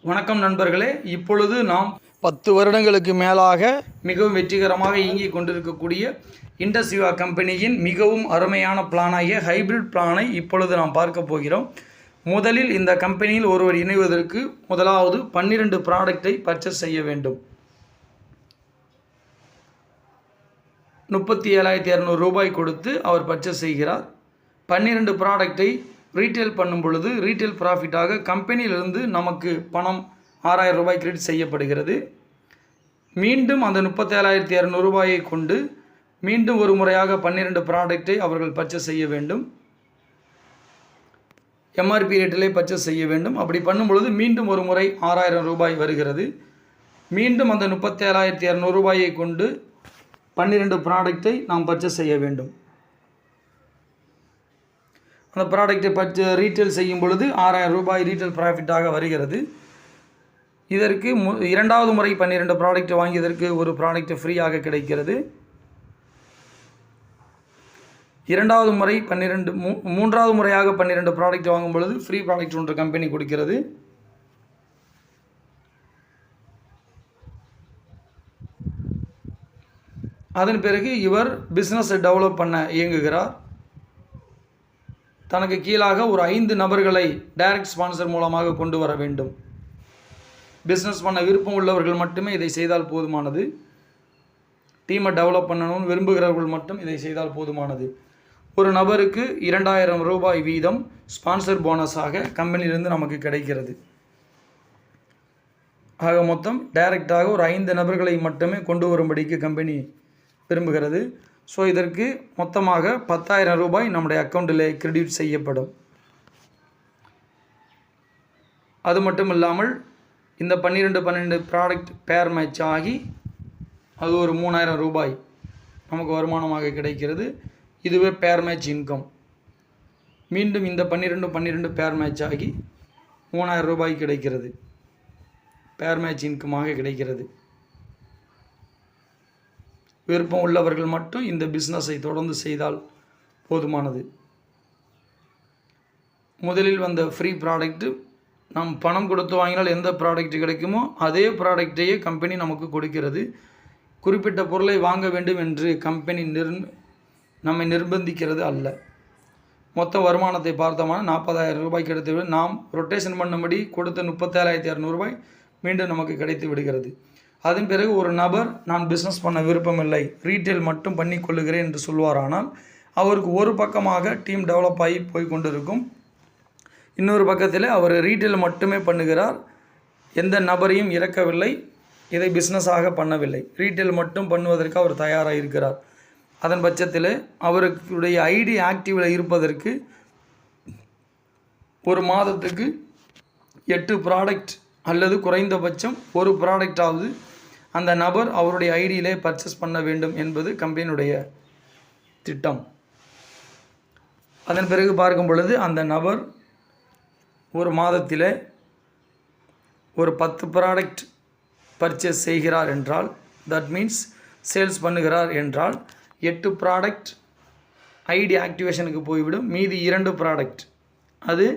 வணக்கம் நண்பர்களே, இப்பொழுது நாம் 10 வருடங்களுக்கு மேலாக மிகவும் வெற்றிகரமாக இயங்கிக் கொண்டிருக்கக்கூடிய இண்டஸ்விவா கம்பெனியின் மிகவும் அருமையான பிளானாகிய ஹைபிரிட் பிளானை இப்பொழுது நாம் பார்க்க போகிறோம். முதலில் இந்த கம்பெனியில் ஒருவர் இணைவதற்கு முதலாவது 12 ப்ராடக்டை பர்ச்சேஸ் செய்ய வேண்டும். 37,200 ரூபாய் கொடுத்து அவர் பர்ச்சேஸ் செய்கிறார். 12 ப்ராடக்டை ரீட்டெயில் பண்ணும் பொழுது ரீட்டெயில் ப்ராஃபிட்டாக கம்பெனியிலிருந்து நமக்கு பணம் 6,000 ரூபாய் கிரெடிட் செய்யப்படுகிறது. மீண்டும் அந்த 37,200 ரூபாயை கொண்டு மீண்டும் ஒரு முறையாக 12 ப்ராடக்டை அவர்கள் பர்ச்சேஸ் செய்ய வேண்டும். எம்ஆர்பி ரேட்டிலே பர்ச்சேஸ் செய்ய வேண்டும். அப்படி பண்ணும் பொழுது மீண்டும் ஒரு முறை 6,000 ரூபாய் வருகிறது. மீண்டும் அந்த 37,200 ரூபாயை கொண்டு 12 ப்ராடக்டை நாம் பர்ச்சேஸ் செய்ய வேண்டும். அந்த ப்ராடக்டை ரீட்டெயில் செய்யும் பொழுது 6,000 ரூபாய் ரீட்டெயில் ப்ராஃபிட்டாக வருகிறது. இதற்கு இரண்டாவது முறை 12 ப்ராடக்ட் வாங்கியதற்கு ஒரு ப்ராடக்ட் ஃப்ரீயாக கிடைக்கிறது. இரண்டாவது முறை மூன்றாவது முறையாக 12 ப்ராடக்ட் வாங்கும் பொழுது ஃப்ரீ ப்ராடக்ட் ஒன்று கம்பெனி கொடுக்கிறது. அதன் பிறகு இவர் பிஸ்னஸை டெவலப் பண்ண இயங்குகிறார். தனக்கு கீழாக ஒரு 5 நபர்களை டைரக்ட் ஸ்பான்சர் மூலமாக கொண்டு வர வேண்டும். பிஸ்னஸ் பண்ண விருப்பம் உள்ளவர்கள் மட்டுமே இதை செய்தால் போதுமானது. டீமை டெவலப் பண்ணணும்னு விரும்புகிறவர்கள் மட்டும் இதை செய்தால் போதுமானது. ஒரு நபருக்கு 2,000 ரூபாய் வீதம் ஸ்பான்சர் போனஸாக கம்பெனியிலிருந்து நமக்கு கிடைக்கிறது. ஆக மொத்தம் டைரக்டாக ஒரு 5 நபர்களை மட்டுமே கொண்டு வரும்படிக்கு கம்பெனி விரும்புகிறது. ஸோ இதற்கு மொத்தமாக 10,000 ரூபாய் நம்முடைய அக்கௌண்ட்டில் கிரெடிட் செய்யப்படும். அது மட்டும் இல்லாமல் இந்த 12 ப்ராடக்ட் பேர் மேட்ச் ஆகி அது ஒரு 3,000 ரூபாய் நமக்கு வருமானமாக கிடைக்கிறது. இதுவே பேர் மேட்ச் இன்கம். மீண்டும் இந்த 12 பேர் மேட்ச் ஆகி 3,000 ரூபாய் கிடைக்கிறது. பேர் மேட்ச் இன்கமாக கிடைக்கிறது. விருப்பம் உள்ளவர்கள் மட்டும் இந்த பிஸ்னஸை தொடர்ந்து செய்தால் போதுமானது. முதலில் வந்த ஃப்ரீ ப்ராடக்ட்டு நாம் பணம் கொடுத்து வாங்கினால் எந்த ப்ராடக்ட் கிடைக்குமோ அதே ப்ராடக்டையே கம்பெனி நமக்கு கொடுக்கிறது. குறிப்பிட்ட பொருளை வாங்க வேண்டும் என்று கம்பெனி நம்மை நிர்பந்திக்கிறது அல்ல. மொத்த வருமானத்தை பார்த்தோம்னா 40,000 ரூபாய் கிடைத்து நாம் ரொட்டேஷன் பண்ணும்படி கொடுத்த 37,200 ரூபாய் மீண்டும் நமக்கு கிடைத்து விடுகிறது. அதன் பிறகு ஒரு நபர் நான் பிஸ்னஸ் பண்ண விருப்பமில்லை, ரீட்டெயில் மட்டும் பண்ணி கொள்ளுகிறேன் என்று சொல்வாரானால் அவருக்கு ஒரு பக்கமாக டீம் டெவலப் ஆகி போய் கொண்டிருக்கும். இன்னொரு பக்கத்தில் அவர் ரீட்டெயில் மட்டுமே பண்ணுகிறார், எந்த நபரையும் இறக்கவில்லை, இதை பிஸ்னஸாக பண்ணவில்லை, ரீட்டெயில் மட்டும் பண்ணுவதற்கு அவர் தயாராக இருக்கிறார். அதன் பட்சத்தில் அவருடைய ஐடி ஆக்டிவில் இருப்பதற்கு ஒரு மாதத்துக்கு 8 ப்ராடக்ட் அல்லது குறைந்தபட்சம் ஒரு ப்ராடக்டாவது அந்த நபர் அவருடைய ஐடியிலே பர்ச்சேஸ் பண்ண வேண்டும் என்பது கம்பெனியுடைய திட்டம். அதன் பிறகு பார்க்கும் பொழுது அந்த நபர் ஒரு மாதத்தில் ஒரு 10 ப்ராடக்ட் பர்ச்சேஸ் செய்கிறார் என்றால், தட் மீன்ஸ் சேல்ஸ் பண்ணுகிறார் என்றால் 8 ப்ராடக்ட் ஐடி ஆக்டிவேஷனுக்கு போய்விடும். மீதி 2 ப்ராடக்ட் அது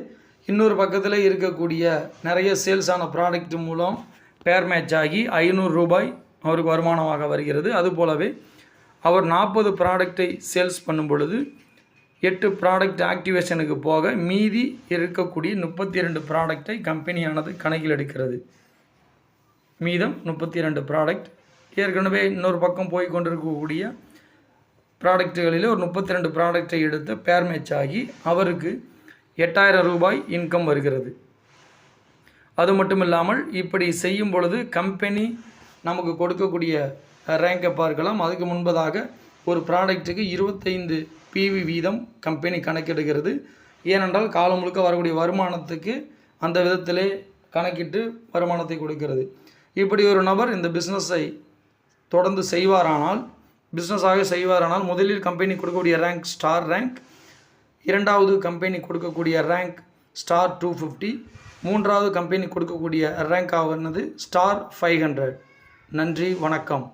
இன்னொரு பக்கத்தில் இருக்கக்கூடிய நிறைய சேல்ஸான ப்ராடக்ட் மூலம் பேர் மேட்ச் ஆகி 500 ரூபாய் அவருக்கு வருமானமாக வருகிறது. அதுபோலவே அவர் 40 ப்ராடக்டை சேல்ஸ் பண்ணும் பொழுது 8 ப்ராடக்ட் ஆக்டிவேஷனுக்கு போக மீதி இருக்கக்கூடிய 32 ப்ராடக்டை கம்பெனியானது கணக்கில் எடுக்கிறது. மீதம் 32 ப்ராடக்ட் ஏற்கனவே இன்னொரு பக்கம் போய் கொண்டிருக்கக்கூடிய ப்ராடக்ட்டுகளில் ஒரு 32 ப்ராடக்டை எடுத்து பேர் மேட்ச் ஆகி அவருக்கு 8,000 ரூபாய் இன்கம் வருகிறது. அது மட்டும் இல்லாமல் இப்படி செய்யும் பொழுது கம்பெனி நமக்கு கொடுக்கக்கூடிய ரேங்கை பார்க்கலாம். அதுக்கு முன்பதாக ஒரு ப்ராடக்ட்டுக்கு 25 PV வீதம் கம்பெனி கணக்கெடுக்கிறது. ஏனென்றால் காலம் முழுக்க வரக்கூடிய வருமானத்துக்கு அந்த விதத்திலே கணக்கிட்டு வருமானத்தை கொடுக்கிறது. இப்படி ஒரு நபர் இந்த பிஸ்னஸை தொடர்ந்து பிஸ்னஸாக செய்வாரானால் முதலில் கம்பெனி கொடுக்கக்கூடிய ரேங்க் ஸ்டார் ரேங்க், இரண்டாவது கம்பெனி கொடுக்கக்கூடிய ரேங்க் ஸ்டார் 250, மூன்றாவது கம்பெனி கொடுக்கக்கூடிய ரேங்க் ஆனது ஸ்டார் 500. நன்றி, வணக்கம்.